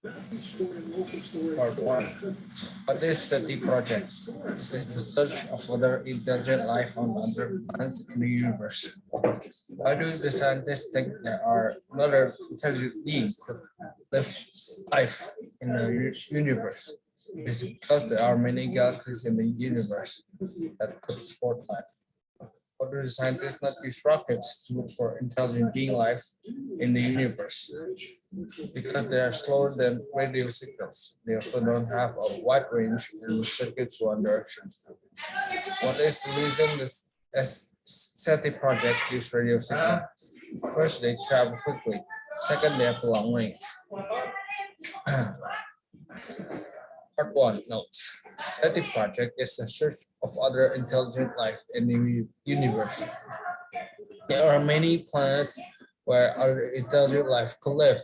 Part 1. What is SETI project? It is the search of other intelligent life on other planets in the universe. Why do the scientists think there are other intelligent beings that live life in the universe? It is because there are many galaxies in the universe that could support life. Why do the scientists not use rockets to look for intelligent being life in the universe? Because they are slower than radio signals. They also don't have a wide range and restricted to one direction. What is the reason this SETI project use radio signal? First, they travel quickly. Second, they have a long range. Part 1 notes. SETI project is the search of other intelligent life in the universe. There are many planets where other intelligent life could live.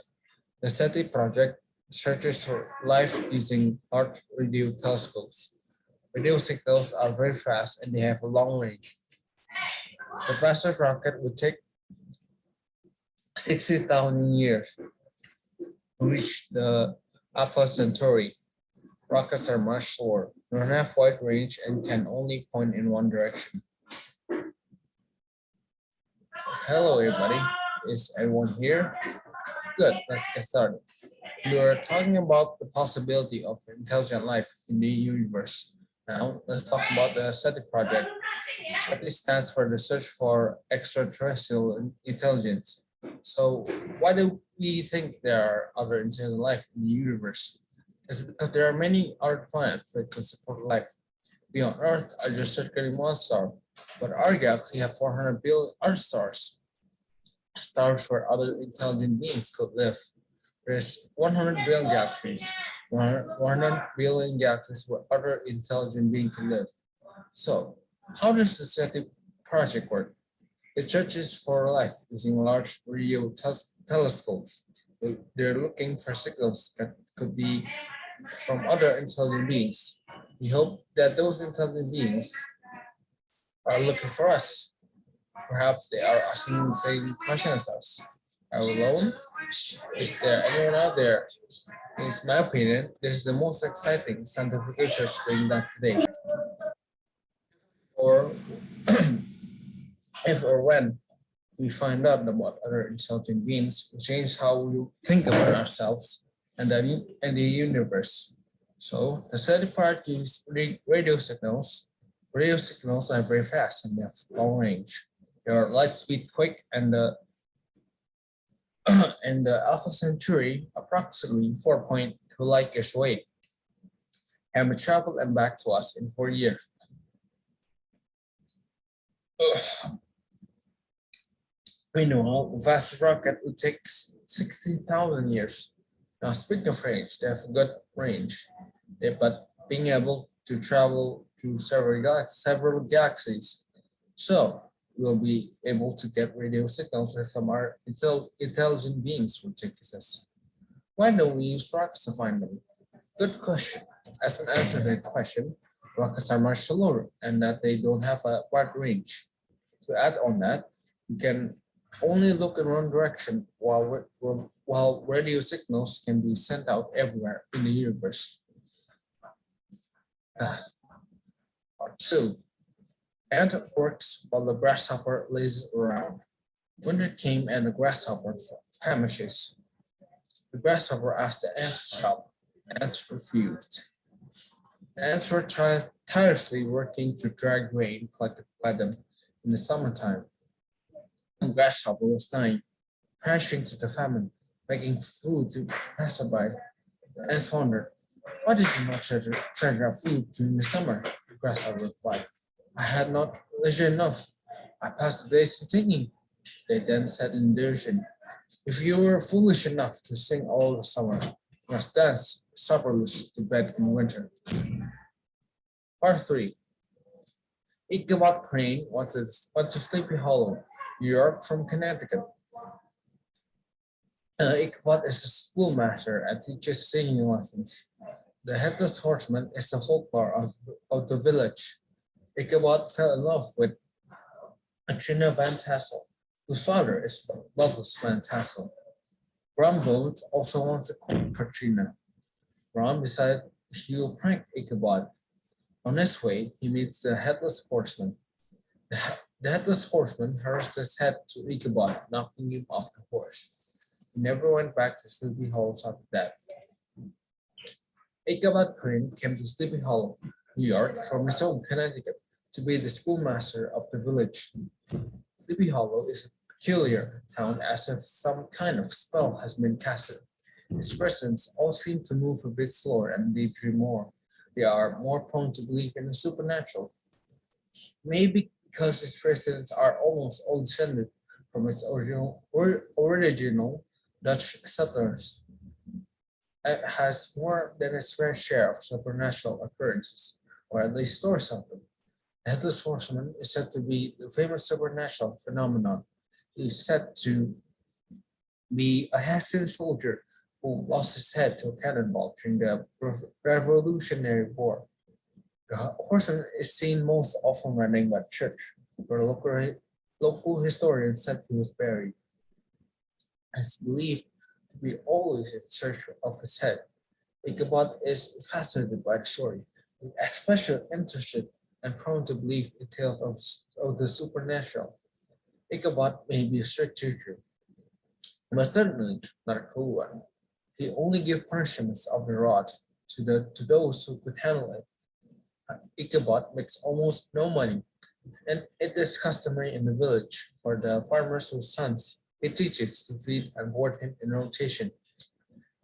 The SETI project searches for life using large radio telescopes. Radio signals are very fast and they have a long range. The fastest rocket would take 60,000 years to reach the Alpha Centauri. Rockets are much slower, don't have wide range, and can only point in one direction. Hello, everybody. Is everyone here? Good, let's get started. We are talking about the possibility of intelligent life in the universe. Now, let's talk about the SETI project. SETI stands for the Search for Extraterrestrial Intelligence. So, why do we think there are other intelligent life in the universe? It's because there are many other planets that could support life. Beyond Earth are just circling one star, but our galaxy have 400 billion other stars. Stars where other intelligent beings could live. There's 100 billion galaxies, 100 billion galaxies where other intelligent beings can live. So, how does the SETI project work? It searches for life using large radio telescopes. They're looking for signals that could be from other intelligent beings. We hope that those intelligent beings are looking for us. Perhaps they are asking the same question as us. Are we alone? Is there anyone out there? In my opinion, this is the most exciting scientific research being done today. Or if or when we find out about other intelligent beings, will change how we think about ourselves and the universe. So the SETI part uses radio signals. Radio signals are very fast and they have long range. They are light speed quick and the and the Alpha Centauri approximately 4.2 light years away and will travel and back to us in 4 years. Meanwhile, the fastest rocket would take 60,000 years. Now, speaking of range, they have a good range, but being able to travel to several galaxies. So, we'll be able to get radio signals that some are intelligent beings will take us. Why don't we use rockets to find them? Good question. As an answer to that question, rockets are much slower and that they don't have a wide range. To add on that, we can only look in one direction while radio signals can be sent out everywhere in the universe. Part 2. Ant works while the grasshopper lays around. Winter came and the grasshopper famishes. The grasshopper asked the ants for help. The ants refused. The ants were tirelessly working to dry grain collected by them in the summertime. The grasshopper was dying, crashing to the famine, making food to passerby. The ants wondered, why did you not treasure food during the summer? The grasshopper replied, I had not leisure enough. I passed the days singing. They then said in derision, if you were foolish enough to sing all the summer, you must dance supperless to bed in winter. Part 3. Ichabod Crane went to Sleepy Hollow, New York from Connecticut. Ichabod is a schoolmaster and teaches singing lessons. The headless horseman is the folklore of the village. Ichabod fell in love with Katrina Van Tassel, whose father is Douglas Van Tassel. Ron Bones also wants to call Katrina. Ron decided he will prank Ichabod. On his way, he meets the Headless Horseman. The Headless Horseman hurls his head to Ichabod, knocking him off the horse. He never went back to Sleepy Hollow after that. Ichabod Crane came to Sleepy Hollow, New York, from his home, Connecticut, to be the schoolmaster of the village. Sleepy Hollow is a peculiar town as if some kind of spell has been casted. Its residents all seem to move a bit slower and they dream more. They are more prone to believe in the supernatural. Maybe because its residents are almost all descended from its original Dutch settlers. It has more than its fair share of supernatural occurrences, or at least stories of them. The Headless Horseman is said to be the famous supernatural phenomenon. He is said to be a Hessian soldier who lost his head to a cannonball during the Revolutionary War. The horseman is seen most often running by church, where local historians said he was buried. It's believed to be always in search of his head. Ichabod is fascinated by the story, especially interested and prone to believe in tales of the supernatural. Ichabod may be a strict teacher, but certainly not a cruel one. He only gave punishments of the rod to those who could handle it. Ichabod makes almost no money, and it is customary in the village for the farmers whose sons he teaches to feed and board him in rotation.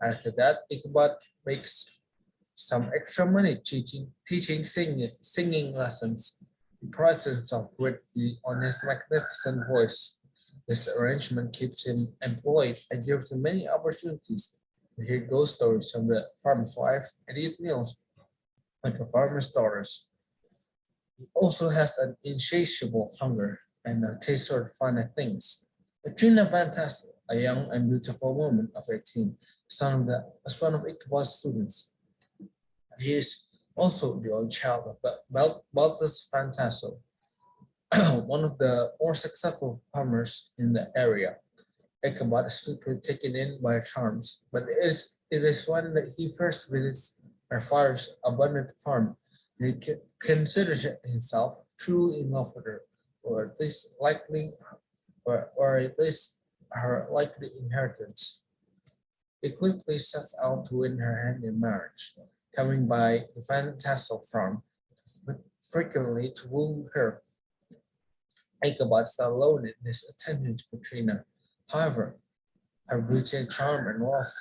After that, Ichabod makes some extra money teaching singing lessons. He prides himself greatly on his magnificent voice. This arrangement keeps him employed and gives him many opportunities to hear ghost stories from the farmer's wives and eat meals like the farmer's daughters. He also has an insatiable hunger and a taste for finer things. Katrina Van Tassel, a young and beautiful woman of 18, is one of Ichabod's students. She is also the only child of Baltus Van Tassel, one of the more successful farmers in the area. Ichabod is quickly taken in by her charms, but it is when that he first visits her father's abundant farm that he considers himself truly in love with her, or at least likely, or at least her likely inheritance. He quickly sets out to win her hand in marriage, coming by the Van Tassel farm frequently to woo her. Ichabod is not alone in his attention to Katrina. However, her beauty and charm and wealth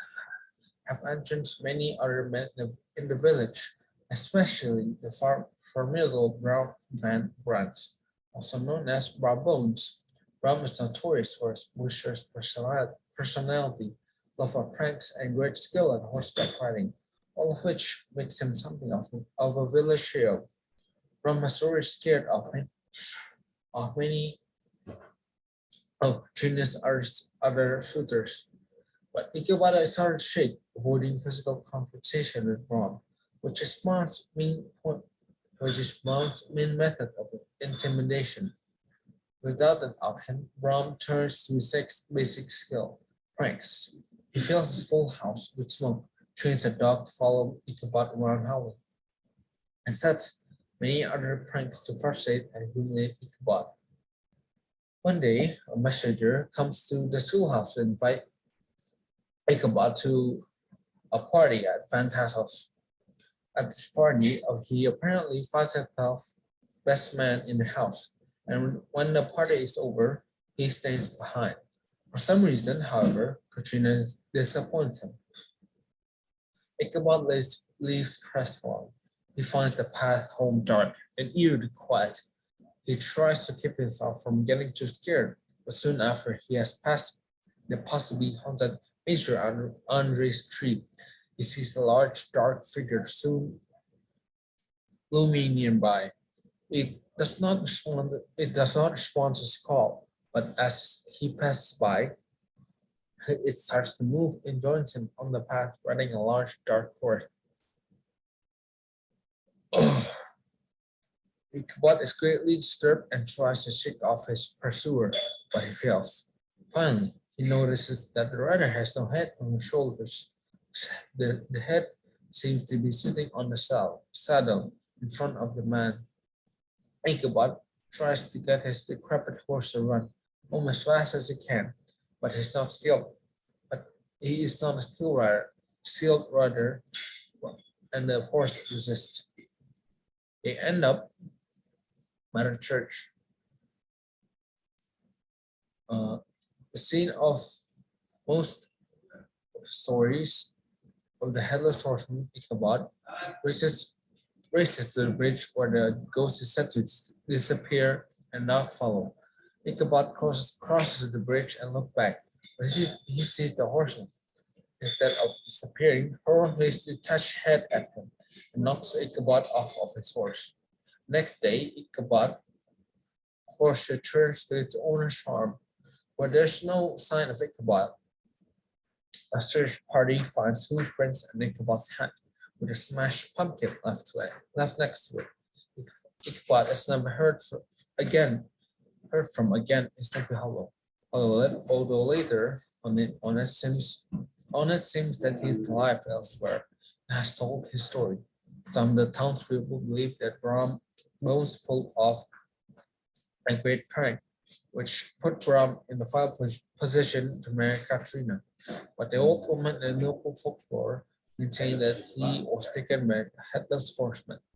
have entranced many other men in the village, especially the formidable Brown Van Brunt, also known as Bra Bones. Bram is notorious for his boisterous personality, love for pranks, and great skill at horseback riding, all of which makes him something of a village hero. Bram has already scared of many of Katrina's other suitors, but Ikebana is hard shape, avoiding physical confrontation with Braun, which is Braun's main method of intimidation. Without an option, Braun turns to his next basic skill, pranks. He fills his full house with smoke, trains a dog to follow Ichabod around howling, and sets many other pranks to frustrate and humiliate Ichabod. One day, a messenger comes to the schoolhouse to invite Ichabod to a party at Fantastos. At this party, he apparently finds himself best man in the house, and when the party is over, he stays behind. For some reason, however, Katrina disappoints him. Ichabod leaves crestfallen. He finds the path home dark and eerily quiet. He tries to keep himself from getting too scared, but soon after he has passed the possibly haunted Major Andre's tree, he sees a large dark figure soon looming nearby. It does not respond to his call, but as he passes by, it starts to move and joins him on the path, riding a large dark horse. Ichabod is greatly disturbed and tries to shake off his pursuer, but he fails. Finally, He notices that the rider has no head on his shoulders. The head seems to be sitting on the saddle in front of the man. Ichabod tries to get his decrepit horse to run almost as fast as he can, but he's not skilled. But he is not a skilled rider, and the horse resists. They end up at a church. Uh, the scene of most of the stories of the headless horseman Ichabod races races to the bridge where the ghost is said to disappear and not follow. Ichabod crosses the bridge and looks back, but he sees the horseman. Instead of disappearing, Hurl his detached head at him and knocks Ichabod off of his horse. Next day, Ichabod's horse returns to its owner's farm, where there's no sign of Ichabod. A search party finds hoof prints and Ichabod's hat, with a smashed pumpkin left next to it. Ichabod is never heard from again in Sleepy Hollow. Although later on it seems that he's alive elsewhere and has told his story. Some of the townspeople believe that Bram Bones pulled off a great prank, which put Bram in the final position to marry Katrina. But the old woman and local folklore maintain that he was taken by a headless horseman.